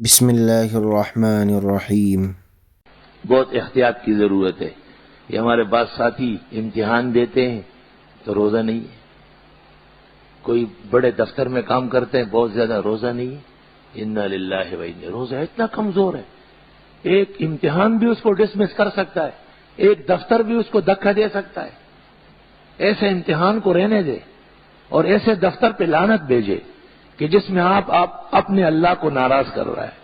بسم اللہ الرحمن الرحیم۔ بہت احتیاط کی ضرورت ہے۔ یہ ہمارے بعض ساتھی امتحان دیتے ہیں تو روزہ نہیں ہے، کوئی بڑے دفتر میں کام کرتے ہیں بہت زیادہ روزہ نہیں ہے۔ انا للہ و انا، روزہ اتنا کمزور ہے، ایک امتحان بھی اس کو ڈسمس کر سکتا ہے، ایک دفتر بھی اس کو دھکا دے سکتا ہے۔ ایسے امتحان کو رہنے دے اور ایسے دفتر پہ لعنت بھیجے کہ جس میں آپ اپنے اللہ کو ناراض کر رہا ہے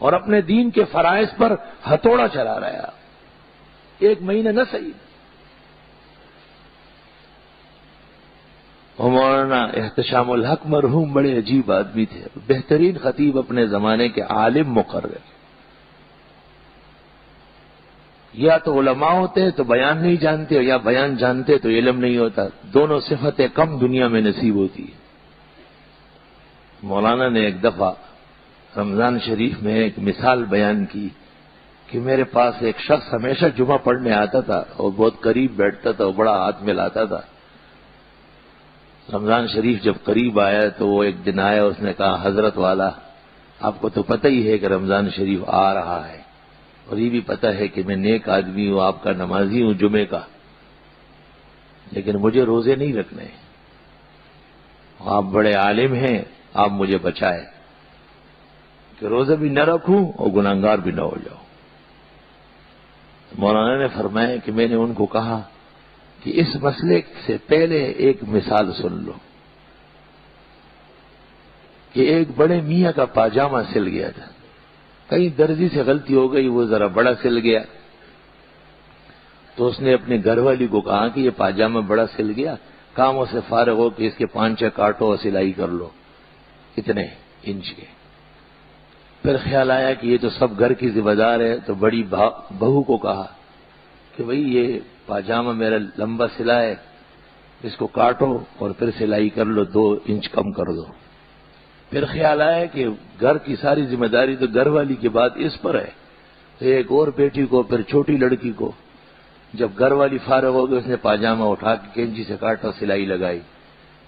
اور اپنے دین کے فرائض پر ہتھوڑا چلا رہا ہے۔ ایک مہینہ نہ صحیح۔ مولانا احتشام الحق مرحوم بڑے عجیب آدمی تھے، بہترین خطیب اپنے زمانے کے، عالم مقرر۔ یا تو علماء ہوتے تو بیان نہیں جانتے، یا بیان جانتے تو علم نہیں ہوتا، دونوں صفتیں کم دنیا میں نصیب ہوتی ہیں۔ مولانا نے ایک دفعہ رمضان شریف میں ایک مثال بیان کی کہ میرے پاس ایک شخص ہمیشہ جمعہ پڑھنے آتا تھا اور بہت قریب بیٹھتا تھا اور بڑا ہاتھ ملاتا تھا۔ رمضان شریف جب قریب آیا تو وہ ایک دن آیا، اس نے کہا حضرت والا آپ کو تو پتہ ہی ہے کہ رمضان شریف آ رہا ہے اور یہ بھی پتہ ہے کہ میں نیک آدمی ہوں، آپ کا نمازی ہوں جمعے کا، لیکن مجھے روزے نہیں رکھنے ہیں، آپ بڑے عالم ہیں، آپ مجھے بچائے کہ روزہ بھی نہ رکھوں اور گناہگار بھی نہ ہو جاؤں۔ مولانا نے فرمایا کہ میں نے ان کو کہا کہ اس مسئلے سے پہلے ایک مثال سن لو کہ ایک بڑے میاں کا پاجامہ سل گیا تھا، کہیں درزی سے غلطی ہو گئی، وہ ذرا بڑا سل گیا، تو اس نے اپنے گھر والی کو کہا کہ یہ پاجامہ بڑا سل گیا، کاموں سے فارغ ہو کہ اس کے 5-6 کاٹو اور سلائی کر لو، اتنے انچ کے۔ پھر خیال آیا کہ یہ تو سب گھر کی ذمہ دار ہے، تو بڑی بہو کو کہا کہ بھئی یہ پاجامہ میرا لمبا سلا ہے، اس کو کاٹو اور پھر سلائی کر لو، 2 انچ کم کر دو۔ پھر خیال آیا کہ گھر کی ساری ذمہ داری تو گھر والی کے بعد اس پر ہے، تو ایک اور بیٹی کو، پھر چھوٹی لڑکی کو، جب گھر والی فارغ ہو گئی اس نے پاجامہ اٹھا کے کینچی سے کاٹا، سلائی لگائی۔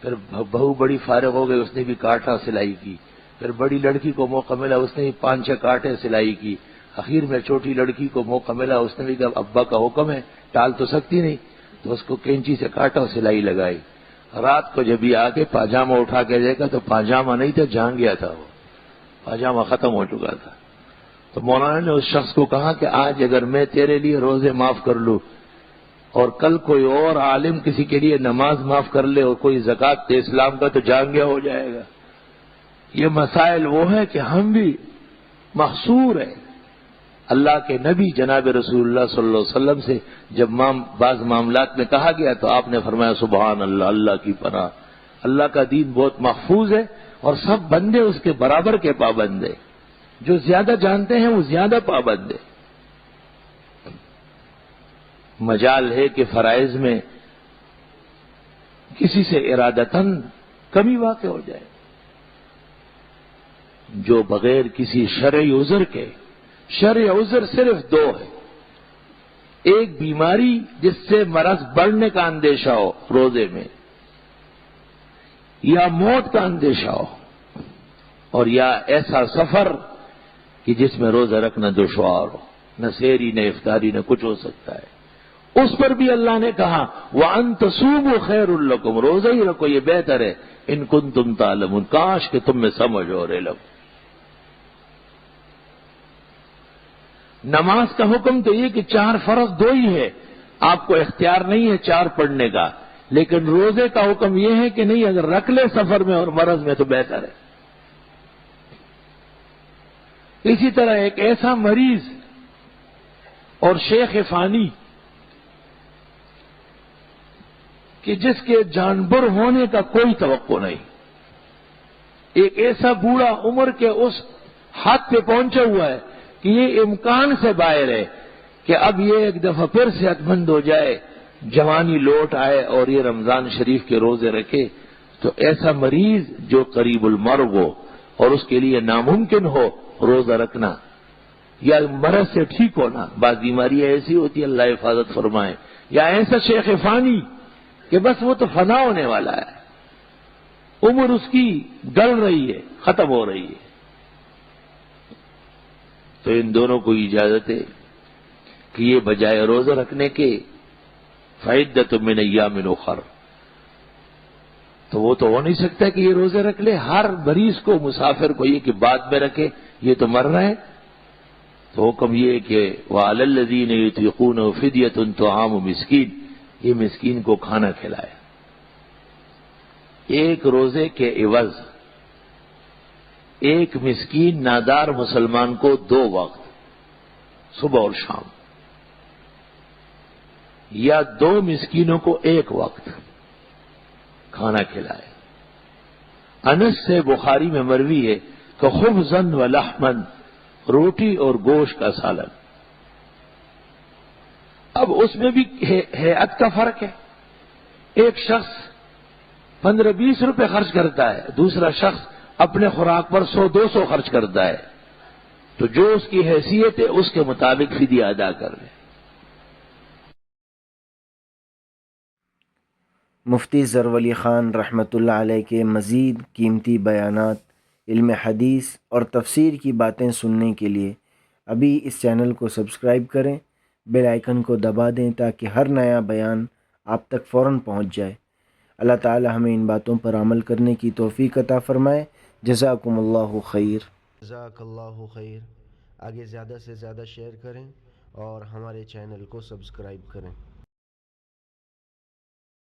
پھر بہو بڑی فارغ ہو گئی، اس نے بھی کاٹا، سلائی کی۔ پھر بڑی لڑکی کو موقع ملا، اس نے بھی 5-6 کاٹے، سلائی کی۔ اخیر میں چھوٹی لڑکی کو موقع ملا، اس نے بھی کہا ابا کا حکم ہے، ٹال تو سکتی نہیں، تو اس کو کینچی سے کاٹا اور سلائی لگائی۔ رات کو جب یہ آ کے پاجامہ اٹھا کے دیکھا تو پاجامہ نہیں تھا، جھان گیا تھا، وہ پاجامہ ختم ہو چکا تھا۔ تو مولانا نے اس شخص کو کہا کہ آج اگر میں تیرے لیے روزے معاف کر لوں اور کل کوئی اور عالم کسی کے لیے نماز معاف کر لے اور کوئی زکوٰۃ دے اسلام کا، تو جان گیا ہو جائے گا۔ یہ مسائل وہ ہے کہ ہم بھی محصور ہیں۔ اللہ کے نبی جناب رسول اللہ صلی اللہ علیہ وسلم سے جب بعض معاملات میں کہا گیا تو آپ نے فرمایا سبحان اللہ، اللہ کی پناہ، اللہ کا دین بہت محفوظ ہے اور سب بندے اس کے برابر کے پابند ہیں، جو زیادہ جانتے ہیں وہ زیادہ پابند ہیں۔ مجال ہے کہ فرائض میں کسی سے ارادتاً کمی واقع ہو جائے، جو بغیر کسی شرعی عذر کے، شرعی عذر صرف 2 ہے، ایک بیماری جس سے مرض بڑھنے کا اندیشہ ہو روزے میں، یا موت کا اندیشہ ہو، اور یا ایسا سفر کہ جس میں روزہ رکھنا دشوار ہو، نہ سحری نہ افطاری نہ کچھ ہو سکتا ہے، اس پر بھی اللہ نے کہا وَأَن تَصُومُوا خَيْرٌ لَكُمْ، روزہ ہی رکھو یہ بہتر ہے، ان کنتم تعلمون، کاش کہ تم میں سمجھ اور علم۔ نماز کا حکم تو یہ کہ 4 فرض 2 ہی ہے، آپ کو اختیار نہیں ہے 4 پڑھنے کا، لیکن روزے کا حکم یہ ہے کہ نہیں، اگر رکھ لے سفر میں اور مرض میں تو بہتر ہے۔ اسی طرح ایک ایسا مریض اور شیخ فانی کہ جس کے جانبر ہونے کا کوئی توقع نہیں، ایک ایسا بوڑھا عمر کے اس حد پہ پہنچا ہوا ہے کہ یہ امکان سے باہر ہے کہ اب یہ ایک دفعہ پھر صحت مند ہو جائے، جوانی لوٹ آئے اور یہ رمضان شریف کے روزے رکھے، تو ایسا مریض جو قریب المرگ ہو اور اس کے لیے ناممکن ہو روزہ رکھنا یا مرض سے ٹھیک ہونا، بعض بیماریاں ایسی ہوتی ہیں اللہ حفاظت فرمائے، یا ایسا شیخ فانی کہ بس وہ تو فنا ہونے والا ہے، عمر اس کی گل رہی ہے، ختم ہو رہی ہے، تو ان دونوں کو اجازت ہے کہ یہ بجائے روزہ رکھنے کے فعدۃ من ایام اخر، تو وہ تو ہو نہیں سکتا کہ یہ روزے رکھ لے، ہر مریض کو مسافر کو یہ کہ بعد میں رکھے، یہ تو مر رہے ہیں، تو حکم یہ ہے کہ وَعَلَى الَّذِينَ يُطِيقُونَهُ فِدْيَةٌ طَعَامُ مِسْكِينٍ، یہ مسکین کو کھانا کھلائے۔ ایک روزے کے عوض ایک مسکین نادار مسلمان کو 2 وقت صبح اور شام، یا 2 مسکینوں کو 1 وقت کھانا کھلائے۔ انس سے بخاری میں مروی ہے کہ خبزن و لحمن، روٹی اور گوشت کا سالن۔ اب اس میں بھی ہیئت کا فرق ہے، ایک شخص 15-20 روپے خرچ کرتا ہے، دوسرا شخص اپنے خوراک پر 100-200 خرچ کرتا ہے، تو جو اس کی حیثیت ہے اس کے مطابق فدیہ ادا کر لے۔ مفتی ظفر علی خان رحمۃ اللہ علیہ کے مزید قیمتی بیانات، علم حدیث اور تفسیر کی باتیں سننے کے لیے ابھی اس چینل کو سبسکرائب کریں، بیل آئیکن کو دبا دیں تاکہ ہر نیا بیان آپ تک فوراً پہنچ جائے۔ اللہ تعالی ہمیں ان باتوں پر عمل کرنے کی توفیق عطا فرمائے۔ جزاکم اللہ خیر۔ جزاک اللہ خیر۔ آگے زیادہ سے زیادہ شیئر کریں اور ہمارے چینل کو سبسکرائب کریں۔